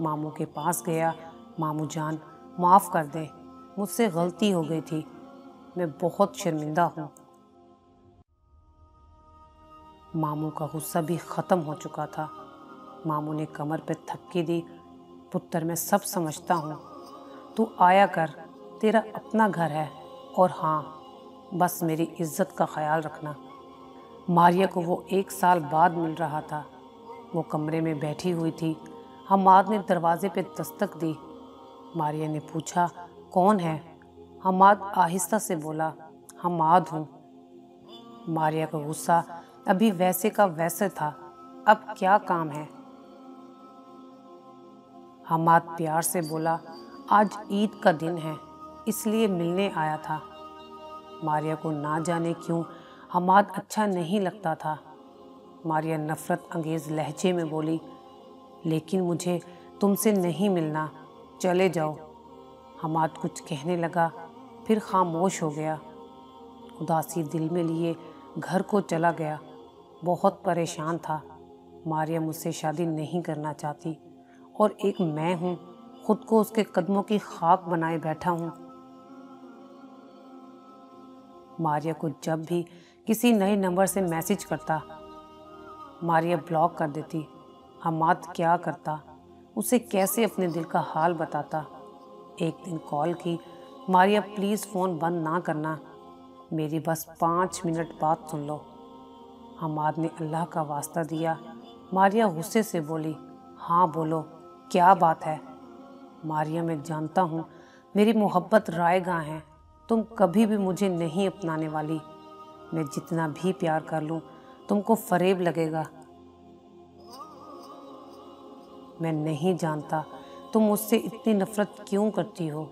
ماموں کے پاس گیا۔ ماموں جان معاف کر دیں، مجھ سے غلطی ہو گئی تھی، میں بہت شرمندہ ہوں۔ ماموں کا غصہ بھی ختم ہو چکا تھا۔ ماموں نے کمر پہ تھپکی دی۔ پتر میں سب سمجھتا ہوں، تو آیا کر، تیرا اپنا گھر ہے، اور ہاں بس میری عزت کا خیال رکھنا۔ ماریہ کو وہ 1 سال بعد مل رہا تھا۔ وہ کمرے میں بیٹھی ہوئی تھی۔ حماد نے دروازے پہ دستک دی۔ ماریہ نے پوچھا، کون ہے؟ حماد آہستہ سے بولا، حماد ہوں۔ ماریہ کا غصہ ابھی ویسے کا ویسے تھا۔ اب کیا کام ہے؟ حماد پیار سے بولا، آج عید کا دن ہے، اس لیے ملنے آیا تھا۔ ماریہ کو نہ جانے کیوں حماد اچھا نہیں لگتا تھا۔ ماریہ نفرت انگیز لہجے میں بولی، لیکن مجھے تم سے نہیں ملنا، چلے جاؤ۔ حماد کچھ کہنے لگا، پھر خاموش ہو گیا۔ اداسی دل میں لیے گھر کو چلا گیا۔ بہت پریشان تھا۔ ماریہ مجھ سے شادی نہیں کرنا چاہتی، اور ایک میں ہوں، خود کو اس کے قدموں کی خاک بنائے بیٹھا ہوں۔ ماریہ کو جب بھی کسی نئے نمبر سے میسج کرتا، ماریہ بلاک کر دیتی۔ حماد کیا کرتا؟ اسے کیسے اپنے دل کا حال بتاتا؟ ایک دن کال کی، ماریہ پلیز فون بند نہ کرنا، میری بس 5 منٹ بات سن لو۔ حماد نے اللہ کا واسطہ دیا۔ ماریہ غصے سے بولی، ہاں بولو، کیا بات ہے؟ ماریہ میں جانتا ہوں میری محبت رائے گاں ہے، تم کبھی بھی مجھے نہیں اپنانے والی۔ میں جتنا بھی پیار کر لوں تم کو فریب لگے گا۔ میں نہیں جانتا تم مجھ سے اتنی نفرت کیوں کرتی ہو۔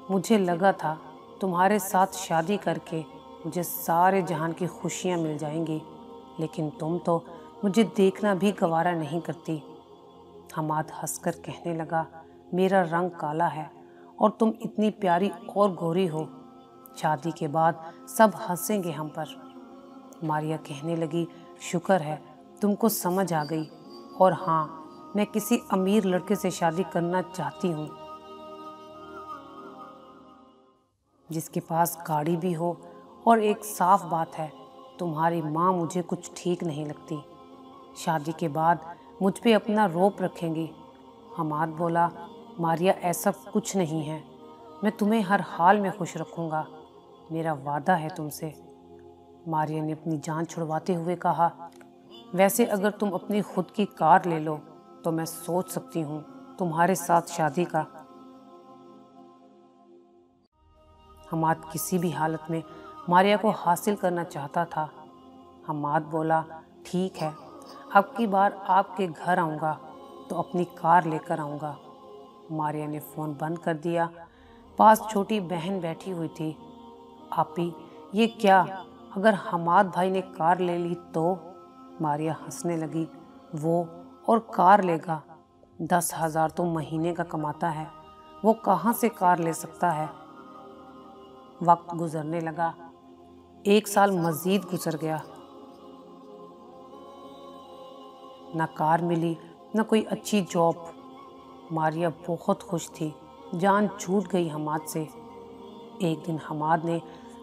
مجھے لگا تھا تمہارے ساتھ شادی کر کے مجھے سارے جہان کی خوشیاں مل جائیں گی، لیکن تم تو مجھے دیکھنا بھی گوارا نہیں کرتی۔ حماد ہنس کر کہنے لگا، میرا رنگ کالا ہے اور تم اتنی پیاری اور گوری ہو، شادی کے بعد سب ہنسیں گے ہم پر۔ ماریہ کہنے لگی، شکر ہے تم کو سمجھ آ گئی، اور ہاں میں کسی امیر لڑکے سے شادی کرنا چاہتی ہوں جس کے پاس گاڑی بھی ہو، اور ایک صاف بات ہے، تمہاری ماں مجھے کچھ ٹھیک نہیں لگتی، شادی کے بعد مجھ پہ اپنا روپ رکھیں گی۔ حماد بولا، ماریہ ایسا کچھ نہیں ہے، میں تمہیں ہر حال میں خوش رکھوں گا، میرا وعدہ ہے تم سے۔ ماریہ نے اپنی جان چھڑواتے ہوئے کہا، ویسے اگر تم اپنی خود کی کار لے لو تو میں سوچ سکتی ہوں تمہارے ساتھ شادی کا۔ حماد کسی بھی حالت میں ماریہ کو حاصل کرنا چاہتا تھا۔ حماد بولا، ٹھیک ہے، اب کی بار آپ کے گھر آؤں گا تو اپنی کار لے کر آؤں گا۔ ماریہ نے فون بند کر دیا۔ پاس چھوٹی بہن بیٹھی ہوئی تھی۔ آپی، یہ کیا؟ اگر حماد بھائی نے کار لے لی تو؟ ماریہ ہنسنے لگی، وہ اور کار لے گا؟ 10,000 تو مہینے کا کماتا ہے، وہ کہاں سے کار لے سکتا ہے؟ وقت گزرنے لگا۔ 1 سال مزید گزر گیا۔ نہ کار ملی، نہ کوئی اچھی جاب۔ ماریہ بہت خوش تھی، جان چھوٹ گئی حماد سے۔ ایک دن حماد نے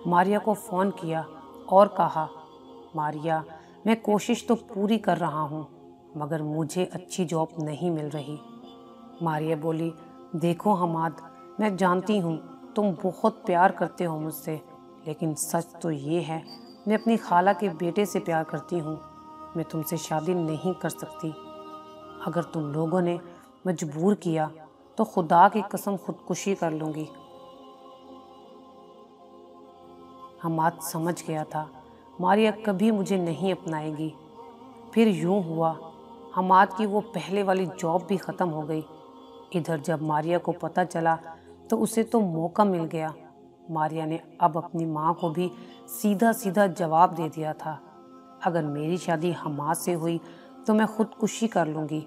ماریہ کو فون کیا اور کہا، ماریہ، میں کوشش تو پوری کر رہا ہوں مگر مجھے اچھی جاب نہیں مل رہی۔ ماریہ بولی، دیکھو حماد، میں جانتی ہوں تم بہت پیار کرتے ہو مجھ سے، لیکن سچ تو یہ ہے میں اپنی خالہ کے بیٹے سے پیار کرتی ہوں، میں تم سے شادی نہیں کر سکتی۔ اگر تم لوگوں نے مجبور کیا تو خدا کی قسم خودکشی کر لوں گی۔ حماد سمجھ گیا تھا ماریہ کبھی مجھے نہیں اپنائے گی۔ پھر یوں ہوا، حماد کی وہ پہلے والی جاب بھی ختم ہو گئی۔ ادھر جب ماریہ کو پتہ چلا تو اسے تو موقع مل گیا۔ ماریہ نے اب اپنی ماں کو بھی سیدھا سیدھا جواب دے دیا تھا، اگر میری شادی حماد سے ہوئی تو میں خودکشی کر لوں گی۔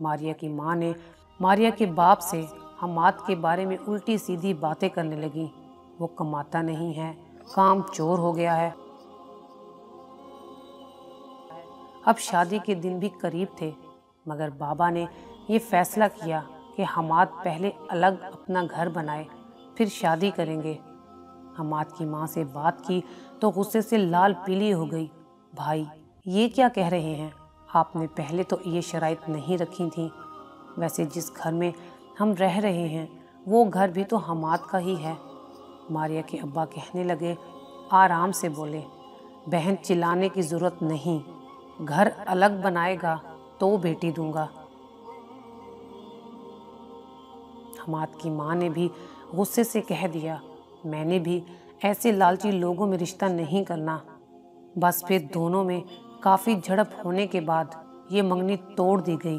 ماریہ کی ماں نے ماریہ کے باپ سے حماد کے بارے میں الٹی سیدھی باتیں کرنے لگیں، وہ کماتا نہیں ہے، کام چور ہو گیا ہے۔ اب شادی کے دن بھی قریب تھے، مگر بابا نے یہ فیصلہ کیا کہ حماد پہلے الگ اپنا گھر بنائے پھر شادی کریں گے۔ حماد کی ماں سے بات کی تو غصے سے لال پیلی ہو گئی۔ بھائی یہ کیا کہہ رہے ہیں؟ آپ نے پہلے تو یہ شرائط نہیں رکھی تھیں۔ ویسے جس گھر میں ہم رہ رہے ہیں وہ گھر بھی تو حماد کا ہی ہے۔ ماریہ کے ابا کہنے لگے، آرام سے بولے، بہن چلانے کی ضرورت نہیں، گھر الگ بنائے گا تو بیٹی دوں گا۔ حماد کی ماں نے بھی غصے سے کہہ دیا، میں نے بھی ایسے لالچی لوگوں میں رشتہ نہیں کرنا۔ بس پھر دونوں میں کافی جھڑپ ہونے کے بعد یہ منگنی توڑ دی گئی۔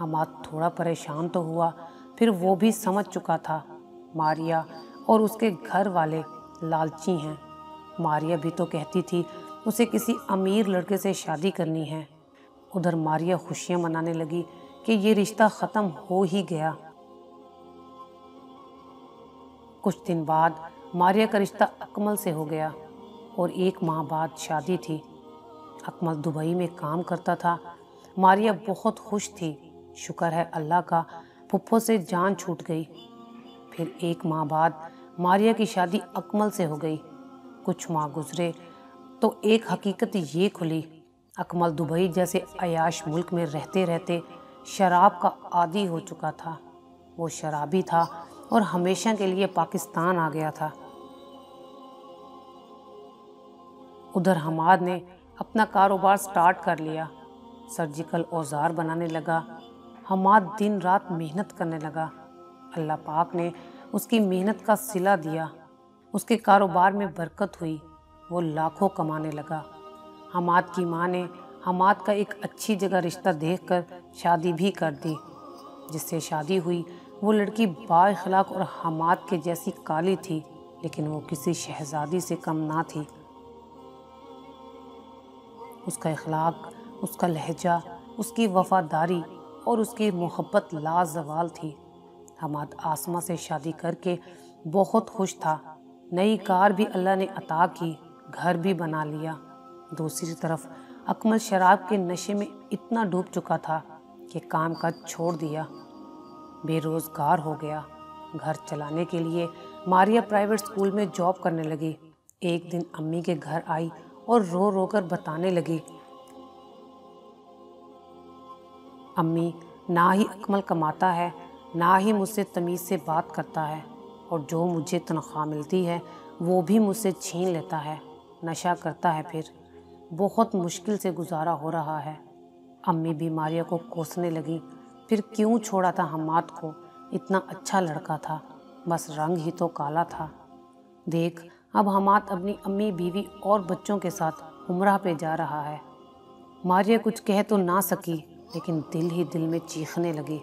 حماد تھوڑا پریشان تو ہوا، پھر وہ بھی سمجھ چکا تھا ماریہ اور اس کے گھر والے لالچی ہیں۔ ماریہ بھی تو کہتی تھی اسے کسی امیر لڑکے سے شادی کرنی ہے۔ ادھر ماریہ خوشیاں منانے لگی کہ یہ رشتہ ختم ہو ہی گیا۔ کچھ دن بعد ماریہ کا رشتہ اکمل سے ہو گیا اور 1 ماہ بعد شادی تھی۔ اکمل دبئی میں کام کرتا تھا۔ ماریہ بہت خوش تھی، شکر ہے اللہ کا پھپھو سے جان چھوٹ گئی۔ پھر 1 ماہ بعد ماریہ کی شادی اکمل سے ہو گئی۔ کچھ ماہ گزرے تو ایک حقیقت یہ کھلی، اکمل دبئی جیسے عیاش ملک میں رہتے رہتے شراب کا عادی ہو چکا تھا۔ وہ شرابی تھا اور ہمیشہ کے لیے پاکستان آ گیا تھا۔ ادھر حماد نے اپنا کاروبار سٹارٹ کر لیا، سرجیکل اوزار بنانے لگا۔ حماد دن رات محنت کرنے لگا۔ اللہ پاک نے اس کی محنت کا صلہ دیا، اس کے کاروبار میں برکت ہوئی، وہ لاکھوں کمانے لگا۔ حماد کی ماں نے حماد کا ایک اچھی جگہ رشتہ دیکھ کر شادی بھی کر دی۔ جس سے شادی ہوئی وہ لڑکی با اخلاق اور حماد کے جیسی کالی تھی، لیکن وہ کسی شہزادی سے کم نہ تھی۔ اس کا اخلاق، اس کا لہجہ، اس کی وفاداری اور اس کی محبت لازوال تھی۔ حماد آسمہ سے شادی کر کے بہت خوش تھا۔ نئی کار بھی اللہ نے عطا کی، گھر بھی بنا لیا۔ دوسری طرف اکمل شراب کے نشے میں اتنا ڈوب چکا تھا کہ کام کاج چھوڑ دیا، بے روزگار ہو گیا۔ گھر چلانے کے لیے ماریہ پرائیویٹ اسکول میں جاب کرنے لگی۔ ایک دن امی کے گھر آئی اور رو رو کر بتانے لگی، امی نہ ہی اکمل کماتا ہے، نہ ہی مجھ سے تمیز سے بات کرتا ہے، اور جو مجھے تنخواہ ملتی ہے وہ بھی مجھ سے چھین لیتا ہے، نشہ کرتا ہے، پھر بہت مشکل سے گزارا ہو رہا ہے۔ امی بھی ماریہ کو کوسنے لگی، پھر کیوں چھوڑا تھا حماد کو، اتنا اچھا لڑکا تھا، بس رنگ ہی تو کالا تھا۔ دیکھ اب حماد اپنی امی، بیوی اور بچوں کے ساتھ عمرہ پہ جا رہا ہے۔ ماریہ کچھ کہہ تو نہ سکی، لیکن دل ہی دل میں چیخنے لگی،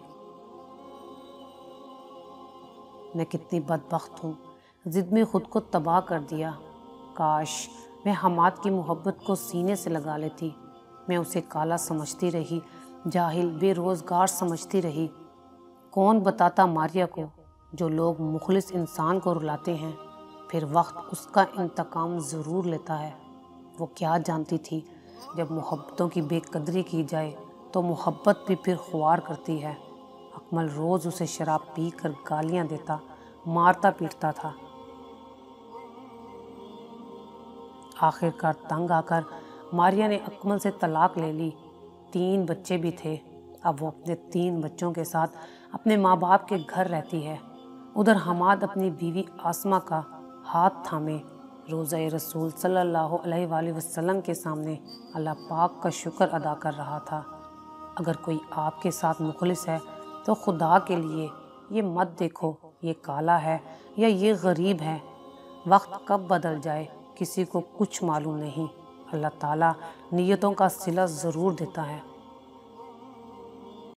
میں کتنی بدبخت ہوں، ضد میں خود کو تباہ کر دیا۔ کاش میں حماد کی محبت کو سینے سے لگا لیتی۔ میں اسے کالا سمجھتی رہی، جاہل، بے روزگار سمجھتی رہی۔ کون بتاتا ماریہ کو، جو لوگ مخلص انسان کو رلاتے ہیں پھر وقت اس کا انتقام ضرور لیتا ہے۔ وہ کیا جانتی تھی جب محبتوں کی بے قدری کی جائے تو محبت بھی پھر خوار کرتی ہے۔ اکمل روز اسے شراب پی کر گالیاں دیتا، مارتا پیٹتا تھا۔ آخر کار تنگ آ کر ماریہ نے اکمل سے طلاق لے لی۔ 3 بچے بھی تھے۔ اب وہ اپنے 3 بچوں کے ساتھ اپنے ماں باپ کے گھر رہتی ہے۔ ادھر حماد اپنی بیوی آسمہ کا ہاتھ تھامے روضہ رسول صلی اللہ علیہ وآلہ وسلم کے سامنے اللہ پاک کا شکر ادا کر رہا تھا۔ اگر کوئی آپ کے ساتھ مخلص ہے تو خدا کے لیے یہ مت دیکھو یہ کالا ہے یا یہ غریب ہے، وقت کب بدل جائے کسی کو کچھ معلوم نہیں۔ اللہ تعالیٰ نیتوں کا صلہ ضرور دیتا ہے۔